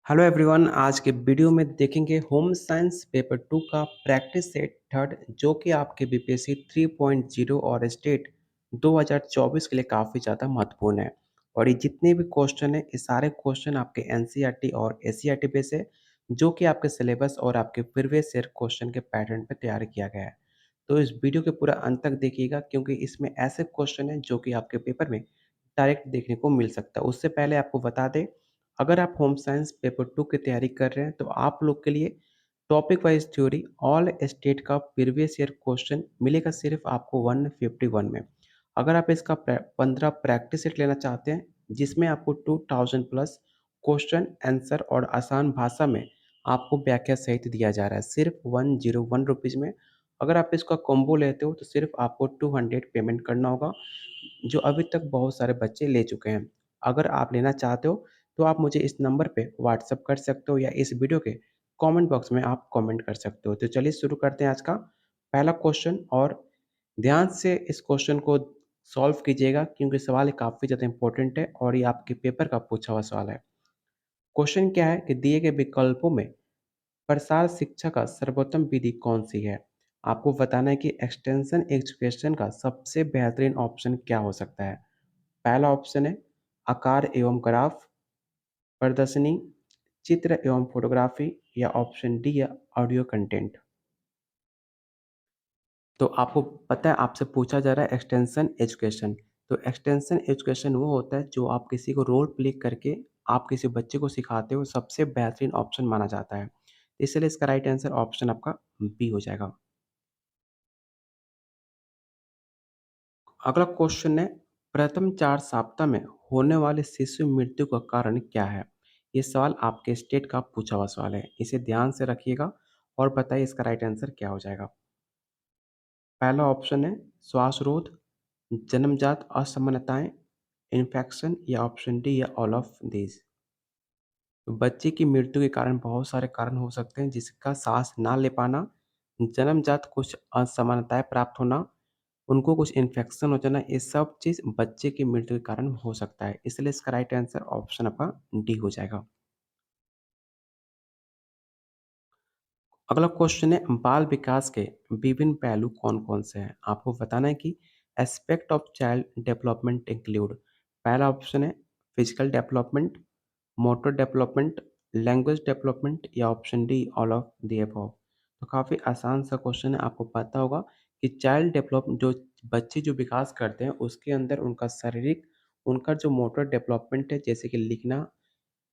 Hello everyone. आज के video में देखेंगे होम साइंस पेपर 2 का प्रैक्टिस सेट थर्ड जो कि आपके बीपीएससी 3.0 और स्टेट 2024 के लिए काफ़ी ज़्यादा महत्वपूर्ण है। और ये जितने भी क्वेश्चन हैं ये सारे क्वेश्चन आपके एनसीईआरटी और एससीईआरटी पे से जो कि आपके सिलेबस और आपके प्रीवियस ईयर क्वेश्चन के पैटर्न पे तैयार किया गया है। तो इस वीडियो के पूरा अंत तक देखिएगा क्योंकि इसमें ऐसे क्वेश्चन हैं जो कि आपके पेपर में डायरेक्ट देखने को मिल सकता है। उससे पहले आपको बता दें, अगर आप होम साइंस पेपर 2 की तैयारी कर रहे हैं तो आप लोग के लिए topic wise theory all state का प्रीवियस ईयर क्वेश्चन मिलेगा सिर्फ आपको 151 में। अगर आप इसका 15 प्रैक्टिस सेट लेना चाहते हैं जिसमें आपको 2000 प्लस क्वेश्चन आंसर और आसान भाषा में आपको व्याख्या सहित दिया जा रहा है सिर्फ 101 रुपीज़ में। अगर आप इसका कॉम्बो लेते हो तो सिर्फ आपको 200 पेमेंट करना होगा, जो अभी तक बहुत सारे बच्चे ले चुके हैं। अगर आप लेना चाहते हो तो आप मुझे इस नंबर पे व्हाट्सएप कर सकते हो या इस वीडियो के कमेंट बॉक्स में आप कमेंट कर सकते हो। तो चलिए शुरू करते हैं आज का पहला क्वेश्चन और ध्यान से इस क्वेश्चन को सॉल्व कीजिएगा क्योंकि सवाल काफ़ी ज़्यादा इंपॉर्टेंट है और ये आपके पेपर का पूछा हुआ सवाल है। क्वेश्चन क्या है कि दिए गए विकल्पों में प्रसार शिक्षा का सर्वोत्तम विधि कौन-सी है? आपको बताना है कि एक्सटेंशन एजुकेशन का सबसे बेहतरीन ऑप्शन क्या हो सकता है? पहला ऑप्शन है आकार एवं ग्राफ, प्रदर्शनी, चित्र एवं फ़ोटोग्राफ़ी या ऑप्शन डी है ऑडियो कंटेंट। तो आपको पता है आपसे पूछा जा रहा है एक्सटेंशन एजुकेशन। तो एक्सटेंशन एजुकेशन वो होता है जो आप किसी को रोल प्ले करके आप किसी बच्चे को सिखाते हो, सबसे बेहतरीन ऑप्शन माना जाता है। इसलिए इसका राइट आंसर ऑप्शन आपका बी हो जाएगा। अगला क्वेश्चन है प्रथम 4 सप्ताह में होने वाले शिशु मृत्यु का कारण क्या है? ये सवाल आपके स्टेट का पूछा हुआ सवाल है। इसे ध्यान से रखिएगा और बताइए इसका राइट आंसर क्या हो जाएगा। पहला ऑप्शन है श्वासरोध, जन्मजात असमानताएं, इन्फेक्शन या ऑप्शन डी या ऑल ऑफ दीज। बच्चे की मृत्यु के कारण बहुत सारे कारण हो सकते हैं जिसका सांस ना ले पाना, जन्मजात कुछ असमानताएं प्राप्त होना, उनको कुछ इन्फेक्शन हो जाना, ये सब चीज़ बच्चे की मृत्यु के कारण हो सकता है। इसलिए इसका राइट आंसर ऑप्शन आपका डी हो जाएगा। अगला क्वेश्चन है बाल विकास के विभिन्न पहलू कौन-कौन से हैं? आपको बताना है कि aspect of child development include. पहला ऑप्शन है physical development, motor development, language development या option D all of the above. तो काफ़ी आसान सा क्वेश्चन है। आपको पता होगा कि चाइल्ड डेवलप जो बच्चे जो विकास करते हैं उसके अंदर उनका शारीरिक, उनका जो मोटर डेवलपमेंट है जैसे कि लिखना,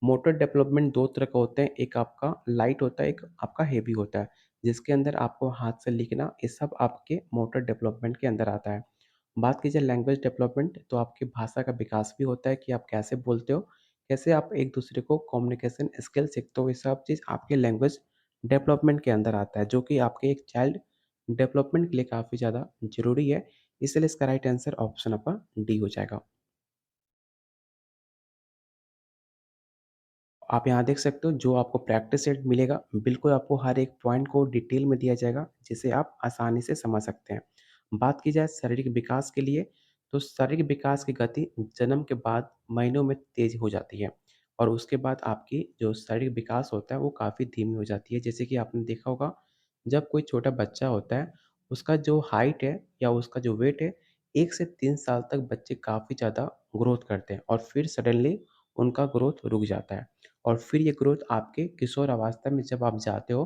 मोटर डेवलपमेंट 2 तरह का होते हैं, एक आपका लाइट होता है, एक आपका हेवी होता है, जिसके अंदर आपको हाथ से लिखना, ये सब आपके मोटर डेवलपमेंट के अंदर आता है। बात की जाए लैंग्वेज डेवलपमेंट तो आपकी भाषा का विकास भी होता है कि आप कैसे बोलते हो, कैसे आप एक-दूसरे को कम्युनिकेशन स्किल सीखते हो, ये सब चीज़ आपके लैंग्वेज डेवलपमेंट के अंदर आता है, जो कि आपके एक चाइल्ड डेवलपमेंट के लिए काफ़ी ज़्यादा ज़रूरी है। इसलिए इसका राइट आंसर ऑप्शन आपका डी हो जाएगा। आप यहाँ देख सकते हो जो आपको प्रैक्टिस सेट मिलेगा, बिल्कुल आपको हर एक पॉइंट को डिटेल में दिया जाएगा, जिसे आप आसानी से समझ सकते हैं। बात की जाए शारीरिक विकास के लिए, तो शारीरिक विकास की गति जन्म के बाद महीनों में तेज़ हो जाती है और उसके बाद आपकी जो शारीरिक विकास होता है, वो काफ़ी धीमी हो जाती है। जैसे कि आपने देखा होगा, जब कोई छोटा बच्चा होता है, उसका जो हाइट है या उसका जो वेट है, 1 से 3 साल तक बच्चे काफ़ी ज़्यादा ग्रोथ करते हैं और फिर सडनली उनका ग्रोथ रुक जाता है। और फिर ये ग्रोथ आपके किशोर अवस्था में जब आप जाते हो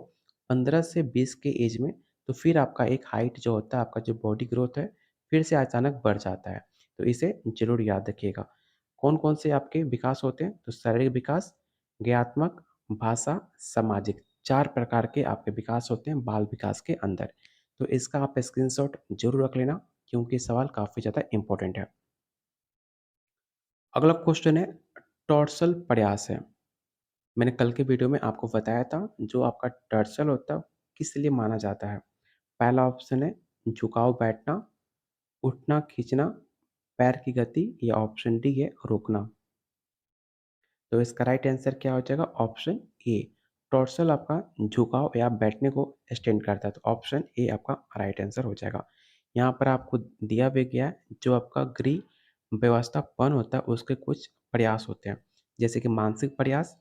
15 से 20 के एज में, तो फिर आपका एक हाइट जो होता है, आपका जो बॉडी ग्रोथ है, फिर से अचानक बढ़ जाता है। तो इसे ज़रूर याद रखिएगा। कौन-कौन से आपके विकास होते हैं? तो शारीरिक विकास, ज्ञानात्मक, भाषा, सामाजिक 4 प्रकार के आपके विकास होते हैं बाल विकास के अंदर। तो इसका आप स्क्रीनशॉट ज़रूर रख लेना क्योंकि सवाल काफ़ी ज़्यादा इम्पोर्टेंट है। अगला क्वेश्चन है टॉर्सल प्रयास है। मैंने कल के वीडियो में आपको बताया था जो आपका टर्सल होता है किस लिए माना जाता है। पहला ऑप्शन है झुकाव बैठना, उठना खींचना, पैर की गति या ऑप्शन डी है रोकना। तो इसका राइट आंसर क्या हो जाएगा? Option A. टॉर्सल आपका झुकाव या बैठने को एक्सटेंड करता है तो ऑप्शन ए आपका राइट आंसर हो जाएगा। यहाँ पर आपको दिया भी गया है जो आपका गृह व्यवस्थापन होता है उसके कुछ प्रयास होते हैं जैसे कि मानसिक प्रयास,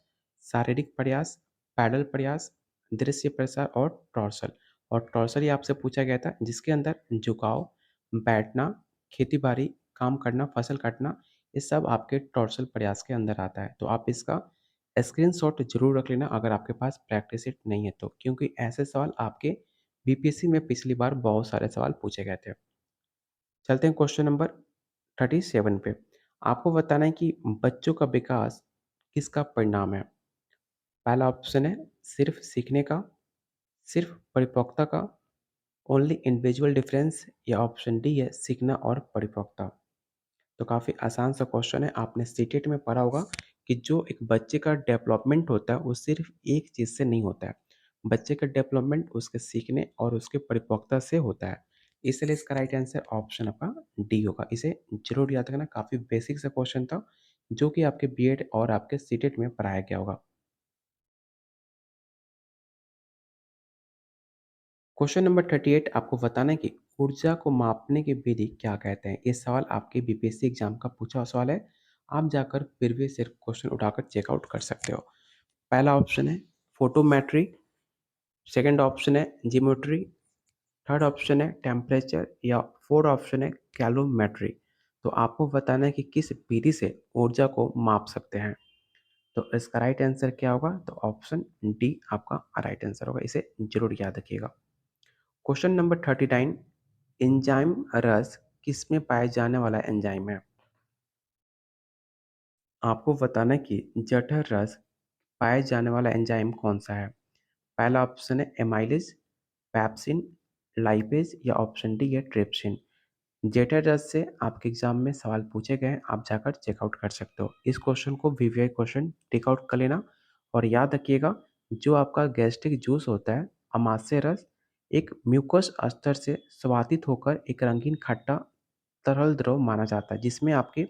शारीरिक प्रयास, पैडल प्रयास, दृश्य प्रसार और टॉर्सल। और टॉर्सल ये आपसे पूछा गया था जिसके अंदर झुकाव, बैठना, खेती-बाड़ी, काम करना, फसल काटना, ये सब आपके टॉर्सल प्रयास के अंदर आता है। तो आप इसका स्क्रीनशॉट ज़रूर रख लेना अगर आपके पास प्रैक्टिस शीट नहीं है तो, क्योंकि ऐसे सवाल आपके बीपीएससी में पिछली बार बहुत सारे सवाल पूछे गए थे। चलते हैं क्वेश्चन नंबर 37 पे। आपको बताना है कि बच्चों का विकास किसका परिणाम है? पहला ऑप्शन है सिर्फ सीखने का, सिर्फ परिपक्वता का, ओनली इंडिविजुअल डिफरेंस, या ऑप्शन डी है सीखना और परिपक्वता। तो काफ़ी आसान सा क्वेश्चन है। आपने सीटेट में पढ़ा होगा कि जो एक बच्चे का डेवलपमेंट होता है वो सिर्फ एक चीज़ से नहीं होता है। बच्चे का डेवलपमेंट उसके सीखने और उसके परिपक्वता से होता है। इसलिए इसका राइट आंसर ऑप्शन आपका डी होगा। इसे ज़रूर याद रखना, काफ़ी बेसिक सा क्वेश्चन था जो कि आपके बीएड और आपके सीटेट में पढ़ाया गया होगा। क्वेश्चन नंबर 38 आपको बताना है कि ऊर्जा को मापने की विधि क्या कहते हैं? ये सवाल आपके बीपीएससी एग्जाम का पूछा हुआ सवाल है। आप जाकर प्रीवियस ईयर क्वेश्चन उठाकर चेकआउट कर सकते हो। पहला ऑप्शन है फोटोमेट्री, सेकंड ऑप्शन है जियोमेट्री, थर्ड ऑप्शन है टेम्परेचर, या फोर्थ ऑप्शन है कैलोमेट्री। तो आपको बताना है कि किस विधि से ऊर्जा को माप सकते हैं। तो इसका राइट आंसर क्या होगा? तो ऑप्शन डी आपका राइट आंसर होगा। इसे जरूर याद रखिएगा। क्वेश्चन नंबर 39, एंजाइम रस किसमें पाया जाने वाला एंजाइम है? आपको बताना है कि जठर रस पाए जाने वाला एंजाइम कौन-सा है? पहला ऑप्शन है एमाइलेज, पेप्सिन, लाइपेज, या ऑप्शन डी है ट्रिप्सिन। जठर रस से आपके एग्जाम में सवाल पूछे गए हैं, आप जाकर चेकआउट कर सकते हो। इस क्वेश्चन को वीवीआई क्वेश्चन टिक आउट कर लेना और याद रखिएगा जो आपका गैस्ट्रिक जूस होता है, अमाशय रस, एक म्यूकस स्तर से स्वादित होकर एक रंगीन खट्टा तरल द्रव माना जाता है जिसमें आपके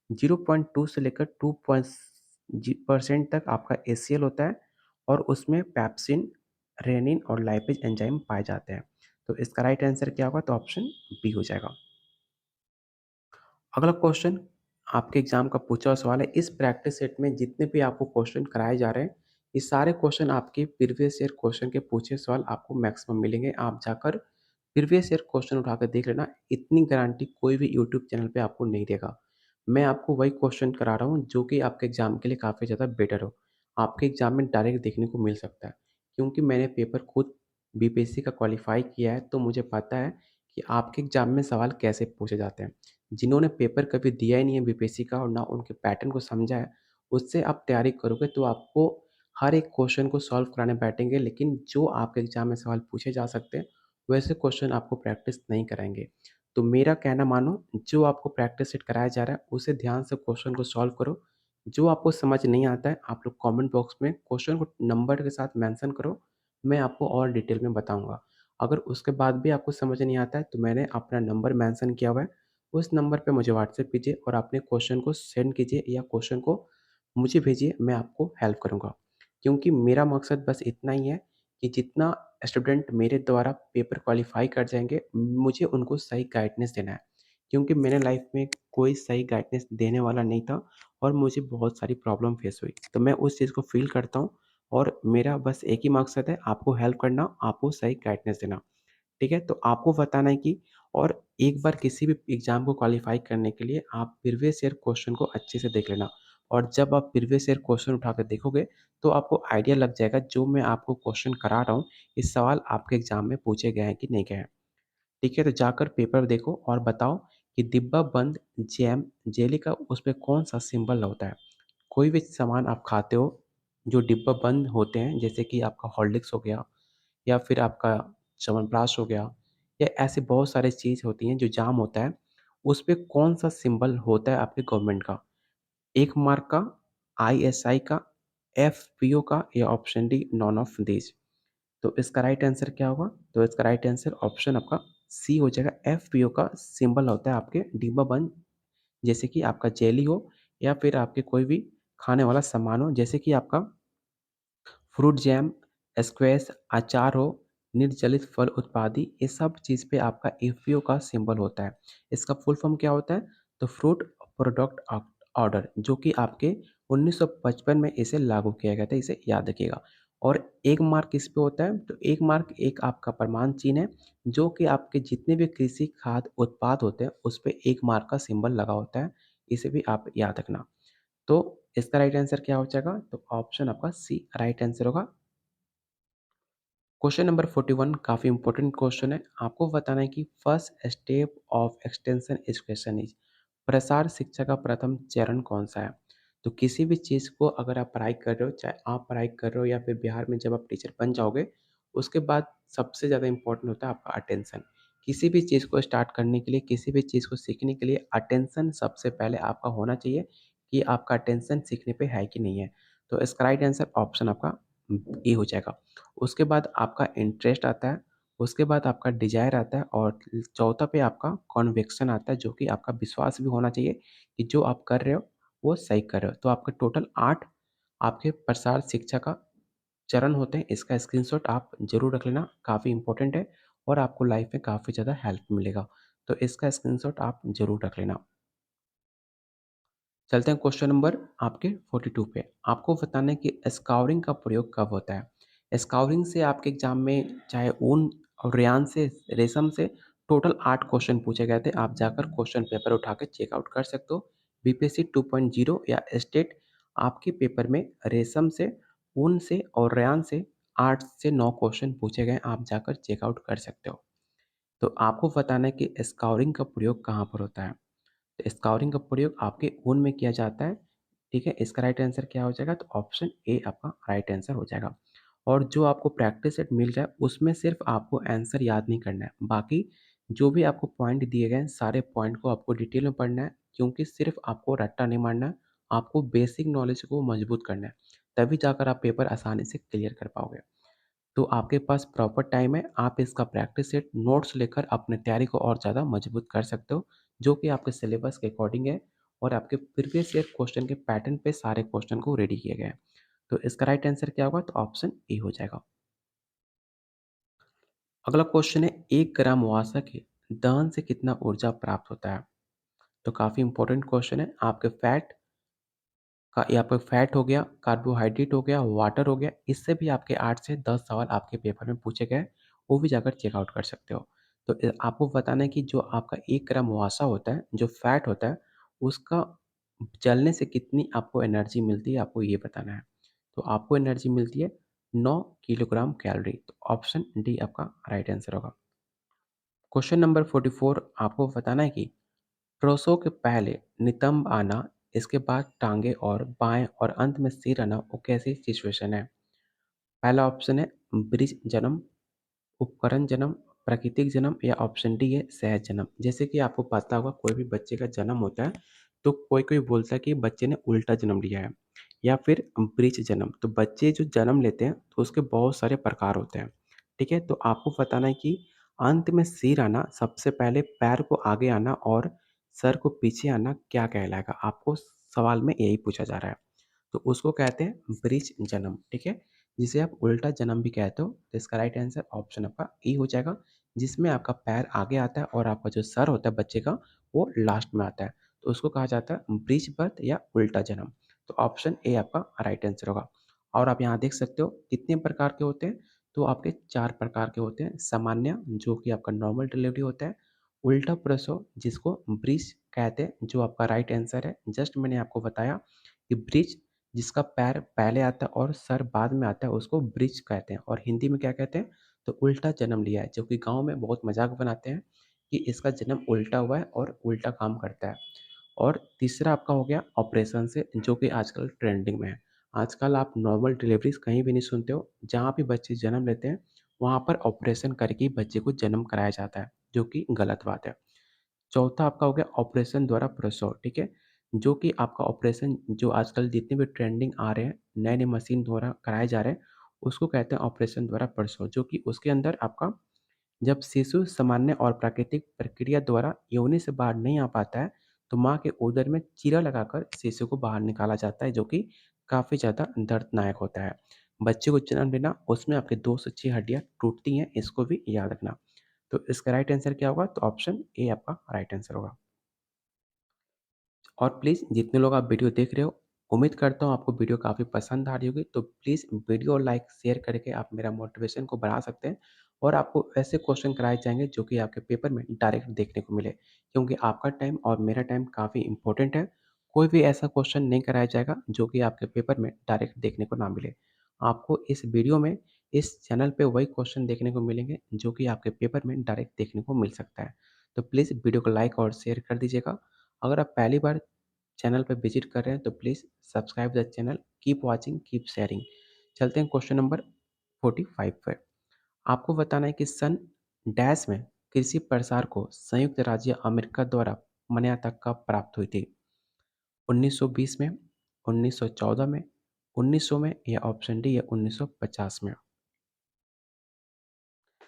0.2 से लेकर 2% तक आपका एसीएल होता है और उसमें पेप्सिन, रेनिन और लाइपेज एंजाइम पाए जाते हैं। तो इसका राइट आंसर क्या होगा? तो ऑप्शन बी हो जाएगा। अगला क्वेश्चन आपके एग्जाम का पूछा हुआ सवाल है। इस प्रैक्टिस सेट में जितने भी आपको क्वेश्चन कराए जा रहे हैं, ये सारे क्वेश्चन आपके प्रीवियस ईयर क्वेश्चन के पूछे सवाल आपको मैक्सिमम मिलेंगे। आप जाकर प्रीवियस ईयर क्वेश्चन उठा कर देख लेना, इतनी गारंटी कोई भी यूट्यूब चैनल पे आपको नहीं देगा। मैं आपको वही क्वेश्चन करा रहा हूँ जो कि आपके एग्जाम के लिए काफ़ी ज़्यादा बेटर हो। आपके एग्जाम में डायरेक्ट देखने को मिल सकता है, क्योंकि मैंने पेपर खुद बीपीएससी का क्वालिफाई किया है, तो मुझे पता है कि आपके एग्जाम में सवाल कैसे पूछे जाते हैं। जिन्होंने पेपर कभी दिया ही नहीं है बीपीएससी का और ना उनके पैटर्न को समझा है, उससे आप तैयारी करोगे तो आपको हर एक क्वेश्चन को सॉल्व कराने बैठेंगे, लेकिन जो आपके एग्जाम में सवाल पूछे जा सकते हैं, वैसे क्वेश्चन आपको प्रैक्टिस नहीं कराएँगे। तो मेरा कहना मानो, जो आपको प्रैक्टिस सेट कराया जा रहा है, उसे ध्यान से क्वेश्चन को सॉल्व करो। जो आपको समझ नहीं आता है, आप लोग कमेंट बॉक्स में क्वेश्चन को नंबर के साथ मेंशन करो, मैं आपको और डिटेल में बताऊँगा। अगर उसके बाद भी आपको समझ नहीं आता है, तो मैंने अपना नंबर मेंशन किया हुआ है, उस नंबर पे मुझे व्हाट्सएप कीजिए और अपने क्वेश्चन को सेंड कीजिए या क्वेश्चन को मुझे भेजिए, मैं आपको हेल्प करूँगा। क्योंकि मेरा मकसद बस इतना ही है कि जितना स्टूडेंट मेरे द्वारा पेपर क्वालीफाई कर जाएँगे, मुझे उनको सही गाइडेंस देना है। क्योंकि मैंने लाइफ़ में कोई सही गाइडेंस देने वाला नहीं था और मुझे बहुत सारी प्रॉब्लम फेस हुई। तो मैं उस चीज़ को फ़ील करता हूँ और मेरा बस एक ही मकसद है, आपको हेल्प करना, आपको सही गाइडेंस देना। ठीक है? तो आपको बताना है कि और एक बार किसी भी एग्ज़ाम को क्वालीफाई करने के लिए आप प्रीवियस ईयर क्वेश्चन को अच्छे से देख लेना और जब आप प्रीवियस ईयर क्वेश्चन उठाकर देखोगे, तो आपको आइडिया लग जाएगा जो मैं आपको क्वेश्चन करा रहा हूँ, ये सवाल आपके एग्ज़ाम में पूछे गए हैं कि नहीं गए हैं। ठीक है? तो जाकर पेपर देखो और बताओ कि डिब्बा बंद जैम, जेली का उसपे कौन-सा सिंबल होता है? कोई भी सामान आप खाते हो, जो डिब्बा बंद होते हैं, जैसे कि आपका हॉर्लिक्स हो गया या फिर आपका च्यवनप्राश हो गया या ऐसे बहुत सारी चीज़ होती हैं जो जाम होता है, उसपे कौन-सा सिंबल होता है आपके गवर्नमेंट का? 1 मार्क का, आईएसआई का, एफपीओ का, या option D none of these. तो इसका राइट आंसर क्या होगा? तो इसका राइट आंसर ऑप्शन आपका सी हो जाएगा। एफपीओ का सिंबल होता है आपके डिब्बा बंद, जैसे कि आपका जेली हो या फिर आपके कोई भी खाने वाला सामान हो, जैसे कि आपका फ्रूट जैम, स्क्वैश, अचार हो, निर्जलित फल उत्पादी, ये सब चीज़ पे आपका एफपीओ का सिंबल होता है। इसका फुल फॉर्म क्या होता है? तो फ्रूट प्रोडक्ट ऑर्डर, जो कि आपके 1955 में इसे लागू किया गया था, इसे याद रखिएगा। और 1 मार्क किस पे होता है? तो 1 मार्क एक आपका प्रमाण चिन्ह है, जो कि आपके जितने भी कृषि खाद्य उत्पाद होते हैं, उस पे 1 मार्क का सिंबल लगा होता है। इसे भी आप याद रखना। तो इसका राइट आंसर क्या हो जाएगा? तो ऑप्शन आपका सी राइट आंसर होगा। क्वेश्चन नंबर 41 काफ़ी इंपॉर्टेंट क्वेश्चन है। आपको बताना है कि first step of extension education is, प्रसार शिक्षा का प्रथम चरण कौन-सा है? तो किसी भी चीज़ को अगर आप पढ़ाई कर रहे हो, चाहे आप पढ़ाई कर रहे हो या फिर बिहार में जब आप टीचर बन जाओगे, उसके बाद सबसे ज़्यादा इम्पोर्टेंट होता है आपका अटेंशन। किसी भी चीज़ को स्टार्ट करने के लिए, किसी भी चीज़ को सीखने के लिए अटेंशन सबसे पहले आपका होना चाहिए कि आपका अटेंशन सीखने पे है कि नहीं है। तो इसका राइट आंसर ऑप्शन आपका ए हो जाएगा। उसके बाद आपका इंटरेस्ट आता है, उसके बाद आपका डिज़ायर आता है और चौथा पे आपका कन्विक्शन आता है, जो कि आपका विश्वास भी होना चाहिए कि जो आप कर रहे हो, वो सही कर रहे हो। तो आपके टोटल 8 आपके प्रसार शिक्षा का चरण होते हैं। इसका स्क्रीनशॉट आप ज़रूर रख लेना, काफ़ी इम्पोर्टेंट है और आपको लाइफ में काफ़ी ज़्यादा हेल्प मिलेगा। तो इसका स्क्रीनशॉट आप ज़रूर रख लेना। चलते हैं क्वेश्चन नंबर आपके 42 पे। आपको बताना है कि स्काउरिंग का प्रयोग कब होता है? स्काउरिंग से आपके एग्ज़ाम में चाहे ऊन और रेयान से, रेशम से टोटल 8 क्वेश्चन पूछे गए थे। आप जाकर क्वेश्चन पेपर उठा के चेक आउट कर सकते हो। बीपीएससी 2.0 या स्टेट आपके पेपर में रेशम से, ऊन से और रेयान से 8 से 9 क्वेश्चन पूछे गए हैं। आप जाकर चेक आउट कर सकते हो। तो आपको बताना है कि स्काउरिंग का प्रयोग कहाँ पर होता है? तो स्काउरिंग का प्रयोग आपके ऊन में किया जाता है, ठीक है? इसका राइट आंसर क्या हो जाएगा? तो ऑप्शन ए आपका राइट आंसर हो जाएगा। और जो आपको प्रैक्टिस सेट मिल जाए, उसमें सिर्फ़ आपको आंसर याद नहीं करना है। बाकी जो भी आपको पॉइंट दिए गए हैं, सारे पॉइंट को आपको डिटेल में पढ़ना है, क्योंकि सिर्फ़ आपको रट्टा नहीं मारना है, आपको बेसिक नॉलेज को मजबूत करना है। तभी जाकर आप पेपर आसानी से क्लियर कर पाओगे। तो आपके पास प्रॉपर टाइम है, आप इसका प्रैक्टिस सेट नोट्स लेकर अपनी तैयारी को और ज़्यादा मजबूत कर सकते हो, जो कि आपके सिलेबस के अकॉर्डिंग है और आपके प्रीवियस ईयर क्वेश्चन के पैटर्न पे सारे क्वेश्चन को रेडी किए गए हैं। तो इसका राइट आंसर क्या होगा? तो ऑप्शन ए हो जाएगा। अगला क्वेश्चन है 1 ग्राम वसा के दहन से कितना ऊर्जा प्राप्त होता है? तो काफ़ी इंपॉर्टेंट क्वेश्चन है। आपके का ये आपका फैट हो गया, कार्बोहाइड्रेट हो गया, वाटर हो गया, इससे भी आपके 8 से 10 सवाल आपके पेपर में पूछे गए, वो भी जाकर चेक आउट कर सकते हो। तो आपको बताना है कि जो आपका 1 ग्राम वसा होता है, जो फैट होता है, उसका जलने से कितनी आपको एनर्जी मिलती है, आपको ये बताना है। तो आपको एनर्जी मिलती है 9 किलोग्राम कैलोरी, तो ऑप्शन डी आपका राइट आंसर होगा। क्वेश्चन नंबर 44 आपको बताना है कि ट्रोसो के पहले नितंब आना, इसके बाद टाँगे और बाएँ और अंत में सिर आना, वो कैसी सिचुएशन है? पहला ऑप्शन है ब्रिज जन्म, उपकरण जन्म, प्राकृतिक जन्म या ऑप्शन डी है सहज जन्म। जैसे कि आपको पता होगा कोई भी बच्चे का जन्म होता है, तो कोई-कोई बोलता है कि बच्चे ने उल्टा जन्म लिया है या फिर ब्रिज जन्म। तो बच्चे जो जन्म लेते हैं, तो उसके बहुत सारे प्रकार होते हैं, ठीक है? तो आपको बताना है कि अंत में सिर आना, सबसे पहले पैर को आगे आना और सर को पीछे आना क्या कहलाएगा? आपको सवाल में यही पूछा जा रहा है। तो उसको कहते हैं ब्रिज जन्म, ठीक है? जिसे आप उल्टा जन्म भी कहते हो। तो इसका राइट आंसर ऑप्शन आपका ए हो जाएगा, जिसमें आपका पैर आगे आता है और आपका जो सर होता है बच्चे का, वो लास्ट में आता है। तो उसको कहा जाता है ब्रिज बर्थ या उल्टा जन्म। तो ऑप्शन ए आपका राइट आंसर होगा। और आप यहाँ देख सकते हो कितने प्रकार के होते हैं, तो आपके 4 प्रकार के होते हैं। सामान्य, जो कि आपका नॉर्मल डिलीवरी होता है। उल्टा प्रसव, जिसको ब्रिज कहते हैं, जो आपका राइट आंसर है। जस्ट मैंने आपको बताया कि ब्रिज, जिसका पैर पहले आता है और सर बाद में आता है, उसको ब्रिज कहते हैं। और हिंदी में क्या कहते हैं? तो उल्टा जन्म लिया है, जो कि गाँव में बहुत मज़ाक बनाते हैं कि इसका जन्म उल्टा हुआ है और उल्टा काम करता है। और तीसरा आपका हो गया ऑपरेशन से, जो कि आजकल ट्रेंडिंग में है। आजकल आप नॉर्मल डिलीवरीज़ कहीं भी नहीं सुनते हो, जहाँ भी बच्चे जन्म लेते हैं, वहाँ पर ऑपरेशन करके ही बच्चे को जन्म कराया जाता है, जो कि गलत बात है। चौथा आपका हो गया ऑपरेशन द्वारा प्रसव, ठीक है? जो कि आपका ऑपरेशन, जो आजकल जितने भी ट्रेंडिंग आ रहे हैं, नए-नए मशीन द्वारा कराए जा रहे हैं, उसको कहते हैं ऑपरेशन द्वारा प्रसव, जो कि उसके अंदर आपका जब शिशु सामान्य और प्राकृतिक प्रक्रिया द्वारा योनि से बाहर नहीं आ पाता है, तो माँ के उदर में चीरा लगाकर शिशु को बाहर निकाला जाता है, जो कि काफ़ी ज़्यादा दर्दनाक होता है। बच्चे को जन्म लेना, उसमें आपके 2 से 6 हड्डियाँ टूटती हैं, इसको भी याद रखना। तो इसका राइट आंसर क्या होगा? तो ऑप्शन ए आपका राइट आंसर होगा। और प्लीज़ जितने लोग आप वीडियो देख रहे हो, उम्मीद करता हूँ आपको वीडियो काफ़ी पसंद आ रही होगी, तो प्लीज़ वीडियो लाइक, शेयर करके आप मेरा मोटिवेशन को बढ़ा सकते हैं और आपको ऐसे क्वेश्चन कराए जाएँगे जो कि आपके पेपर में डायरेक्ट देखने को मिले। क्योंकि आपका टाइम और मेरा टाइम काफ़ी इम्पोर्टेंट है। कोई भी ऐसा क्वेश्चन नहीं कराया जाएगा जो कि आपके पेपर में डायरेक्ट देखने को ना मिले। आपको इस वीडियो में, इस चैनल पे वही क्वेश्चन देखने को मिलेंगे जो कि आपके पेपर में डायरेक्ट देखने को मिल सकता है। तो प्लीज़ वीडियो को लाइक और शेयर कर दीजिएगा। अगर आप पहली बार चैनल पे विज़िट कर रहे हैं तो please subscribe the channel, keep watching, keep sharing. चलते हैं क्वेश्चन नंबर 45 पे। आपको बताना है कि सन डैश में कृषि प्रसार को संयुक्त राज्य अमेरिका द्वारा मान्यता कब प्राप्त हुई थी? 1920 में, 1914 में, 1900 में या ऑप्शन डी है 1950 में?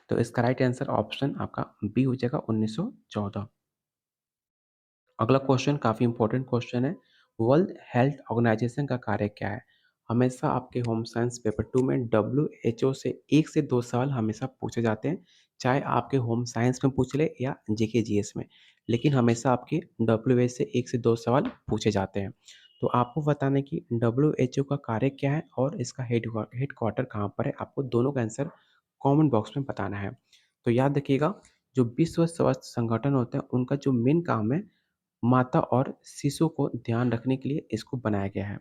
तो इसका राइट आंसर ऑप्शन आपका बी हो जाएगा 1914। अगला क्वेश्चन काफ़ी इंपॉर्टेंट क्वेश्चन है। वर्ल्ड हेल्थ ऑर्गेनाइजेशन का कार्य क्या है? हमेशा आपके होम साइंस पेपर 2 में डब्ल्यूएचओ से 1 से 2 सवाल हमेशा पूछे जाते हैं, चाहे आपके होम साइंस में पूछ ले या जीके जीएस में। लेकिन हमेशा आपके डब्ल्यूएच से 1 से 2 सवाल पूछे जाते हैं। तो आपको बताना है कि डब्ल्यूएचओ का कार्य क्या है और इसका हेडक्वार्टर कहाँ पर है? आपको दोनों का आंसर कमेंट बॉक्स में बताना है। तो याद रखिएगा, जो विश्व स्वास्थ्य संगठन होते हैं, उनका जो मेन काम है, माता और शिशु को ध्यान रखने के लिए इसको बनाया गया है।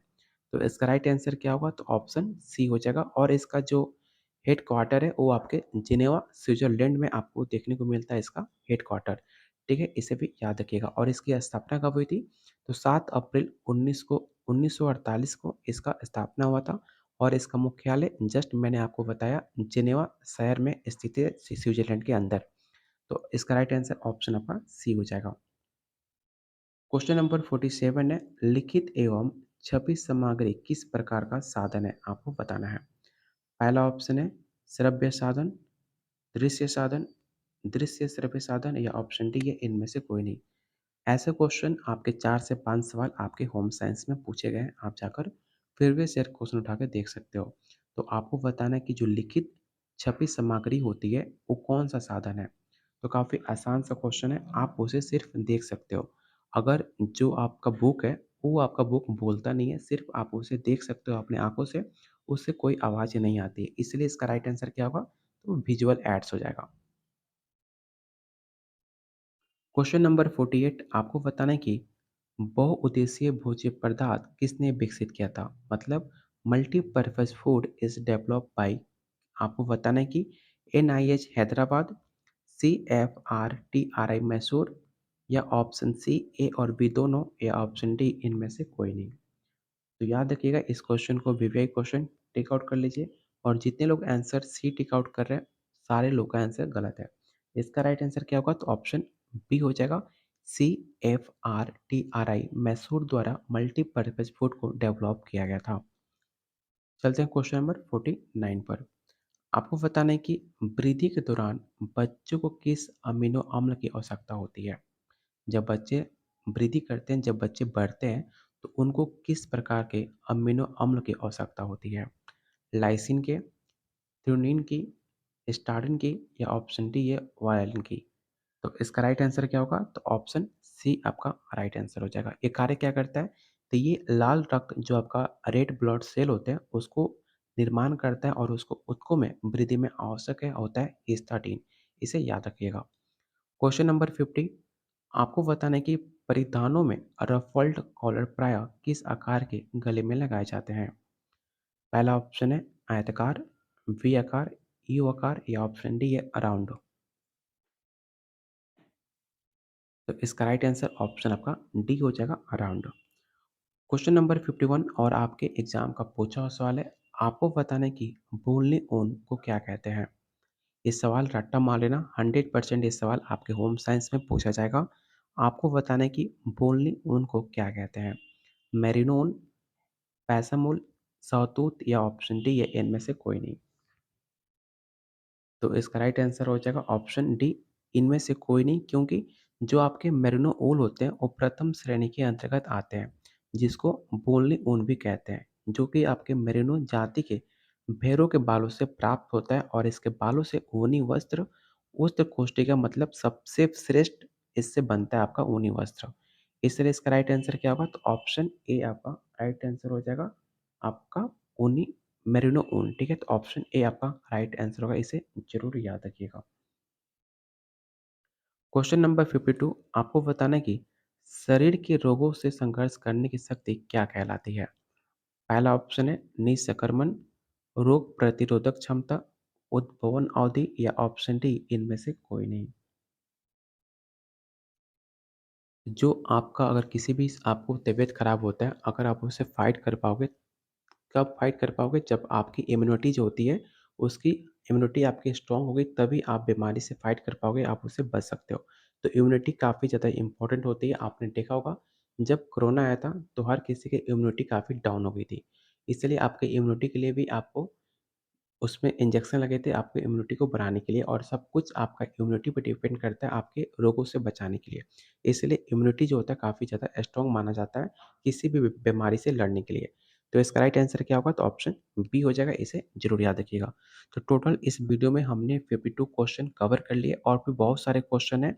तो इसका राइट आंसर क्या होगा? तो ऑप्शन सी हो जाएगा और इसका जो हेडक्वार्टर है वो आपके जिनेवा, स्विट्ज़रलैंड में आपको देखने को मिलता है इसका हेडक्वार्टर। ठीक है? इसे भी याद रखिएगा और इसकी स्थापना कब हुई थी? तो 7 अप्रैल 1948 को इसका स्थापना हुआ था और इसका मुख्यालय जस्ट मैंने आपको बताया जिनेवा शहर में स्थित है, स्विट्ज़रलैंड के अंदर। तो इसका राइट आंसर ऑप्शन आपका सी हो जाएगा। क्वेश्चन नंबर 47 है, लिखित एवं छपी सामग्री किस प्रकार का साधन है? आपको बताना है। पहला ऑप्शन है श्रव्य साधन, दृश्य साधन, दृश्य श्रव्य साधन या ऑप्शन डी है इनमें से कोई नहीं। ऐसे क्वेश्चन आपके 4 से 5 सवाल आपके होम साइंस में पूछे गए हैं। आप जाकर प्रीवियस ईयर क्वेश्चन उठा के देख सकते हो। तो आपको बताना है कि जो लिखित छपी सामग्री होती है वो कौन सा साधन है? तो काफ़ी आसान सा क्वेश्चन है, आप उसे सिर्फ देख सकते हो। अगर जो आपका बुक है वो आपका बुक बोलता नहीं है, सिर्फ आप उसे देख सकते हो अपनी आँखों से, उससे कोई आवाज़ नहीं आती है। इसलिए इसका राइट आंसर क्या होगा? तो विजुअल एड्स हो जाएगा। क्वेश्चन नंबर 48, आपको बताना है कि बहुउद्देशीय भोज्य पदार्थ किसने विकसित किया था? मतलब multipurpose food is developed by, आपको बताना है कि एनआईएच हैदराबाद, सीएफआरटीआरआई मैसूर या ऑप्शन सी ए और बी दोनों या ऑप्शन डी इनमें से कोई नहीं। तो याद रखिएगा, इस क्वेश्चन को वीवीआई क्वेश्चन टिक आउट कर लीजिए और जितने लोग आंसर सी टिक आउट कर रहे हैं, सारे लोग का आंसर गलत है। इसका राइट आंसर क्या होगा? तो ऑप्शन बी हो जाएगा, सीएफआरटीआरआई मैसूर द्वारा मल्टीपर्पज़ फूड को डेवलप किया गया था। चलते हैं क्वेश्चन नंबर 49 पर। आपको बताना है कि वृद्धि के दौरान बच्चों को किस अमीनो अम्ल की आवश्यकता होती है? जब बच्चे वृद्धि करते हैं, जब बच्चे बढ़ते हैं, तो उनको किस प्रकार के अमीनो अम्ल की आवश्यकता होती है? लाइसिन के, थ्रेओनीन की, हिस्टाडिन की या ऑप्शन डी है वायलिन की? तो इसका राइट आंसर क्या होगा? तो ऑप्शन सी आपका राइट आंसर हो जाएगा। ये कार्य क्या करता है? तो ये लाल रक्त जो आपका रेड ब्लड सेल होते हैं, उसको निर्माण करता है और उसको ऊतकों में वृद्धि में आवश्यक है होता है हिस्टाडीन। इसे याद रखिएगा। क्वेश्चन नंबर 50, आपको बताना है कि परिधानों में रफल्ड कॉलर प्रायः किस आकार के गले में लगाए जाते हैं? पहला ऑप्शन है आयताकार, वी आकार, यू आकार या ऑप्शन डी है अराउंड। तो इसका राइट आंसर ऑप्शन आपका डी हो जाएगा अराउंड। क्वेश्चन नंबर 51 और आपके एग्जाम का पूछा हुआ सवाल है। आपको बताना है कि बोलनी ऊन को क्या कहते हैं? ये सवाल रट्टा मार लेना, 100% ये सवाल आपके होम साइंस में पूछा जाएगा। आपको बताना है कि बोलनी ऊन को क्या कहते हैं? मेरिनो ऊन, पैसामूल, शहतूत या ऑप्शन डी है इनमें से कोई नहीं। तो इसका राइट आंसर हो जाएगा ऑप्शन डी, इनमें से कोई नहीं, क्योंकि जो आपके मेरिनो ऊल होते हैं वो प्रथम श्रेणी के अंतर्गत आते हैं, जिसको बोलनी ऊन भी कहते हैं, जो कि आपके मेरिनो जाति के भेड़ों के बालों से प्राप्त होता है और इसके बालों से ऊनी वस्त्र कोष्ठी का मतलब सबसे श्रेष्ठ इससे बनता है आपका ऊनी वस्त्र। इसलिए इसका राइट आंसर क्या होगा? तो ऑप्शन ए आपका राइट आंसर हो जाएगा आपका ऊनी मेरिनो ऊन, ठीक है? तो ऑप्शन ए आपका राइट आंसर होगा, इसे ज़रूर याद रखिएगा। क्वेश्चन नंबर 52 आपको बताना है कि शरीर के रोगों से संघर्ष करने की शक्ति क्या कहलाती है? पहला ऑप्शन है निःसंक्रमण, रोग प्रतिरोधक क्षमता, उद्भवन अवधि या ऑप्शन डी इनमें से कोई नहीं। जो आपका अगर किसी भी आपको तबीयत खराब होता है, अगर आप उससे फाइट कर पाओगे, कब फाइट कर पाओगे? जब आपकी इम्यूनिटी जो होती है, उसकी इम्यूनिटी आपकी स्ट्रॉन्ग होगी, तभी आप बीमारी से फाइट कर पाओगे, आप उससे बच सकते हो। तो इम्यूनिटी काफ़ी ज़्यादा इम्पोर्टेंट होती है। आपने देखा होगा, जब कोरोना आया था, तो हर किसी की इम्यूनिटी काफ़ी डाउन हो गई थी। इसलिए आपकी इम्यूनिटी के लिए भी आपको उसमें इंजेक्शन लगे थे आपकी इम्यूनिटी को बढ़ाने के लिए, और सब कुछ आपका इम्यूनिटी पे डिपेंड करता है आपके रोगों से बचाने के लिए। इसलिए इम्यूनिटी जो होता है काफ़ी ज़्यादा स्ट्रॉन्ग माना जाता है किसी भी बीमारी से लड़ने के लिए। तो इसका राइट आंसर क्या होगा? तो ऑप्शन बी हो जाएगा, इसे ज़रूर याद रखिएगा। तो टोटल इस वीडियो में हमने 52 क्वेश्चन कवर कर लिए और भी बहुत सारे क्वेश्चन हैं।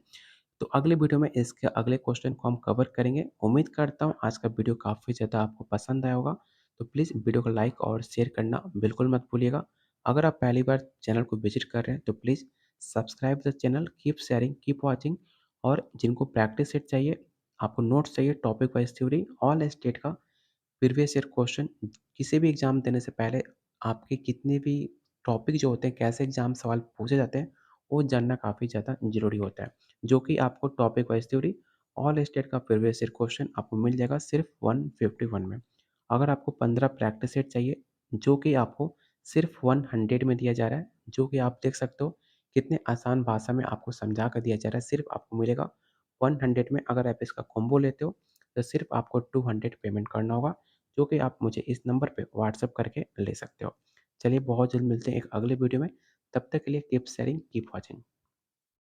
तो अगले वीडियो में इसके अगले क्वेश्चन को हम कवर करेंगे। उम्मीद करता हूँ आज का वीडियो काफ़ी ज़्यादा आपको पसंद आया होगा। तो प्लीज़ वीडियो को लाइक और शेयर करना बिल्कुल मत भूलिएगा। अगर आप पहली बार चैनल को विज़िट कर रहे हैं तो please subscribe the channel, keep sharing, keep watching. और जिनको प्रैक्टिस सेट चाहिए, आपको नोट्स चाहिए, topic wise theory, all state का प्रीवियस ईयर क्वेश्चन, किसी भी एग्ज़ाम देने से पहले आपके कितने भी टॉपिक जो होते हैं, कैसे एग्ज़ाम सवाल पूछे जाते हैं, वो जानना काफ़ी ज़्यादा ज़रूरी होता है। जो कि आपको topic wise theory, all state का प्रीवियस ईयर क्वेश्चन आपको मिल जाएगा सिर्फ़ 151 में। अगर आपको 15 प्रैक्टिस सेट चाहिए, जो कि आपको सिर्फ़ 100 में दिया जा रहा है, जो कि आप देख सकते हो कितने आसान भाषा में आपको समझा कर दिया जा रहा है, सिर्फ़ आपको मिलेगा 100 में। अगर आप इसका कॉम्बो लेते हो, तो सिर्फ़ आपको 200 पेमेंट करना होगा, जो कि आप मुझे इस नंबर पे व्हाट्सएप करके ले सकते हो। चलिए बहुत जल्द मिलते हैं एक अगले वीडियो में, तब तक के लिए कीप शेयरिंग, कीप वॉचिंग।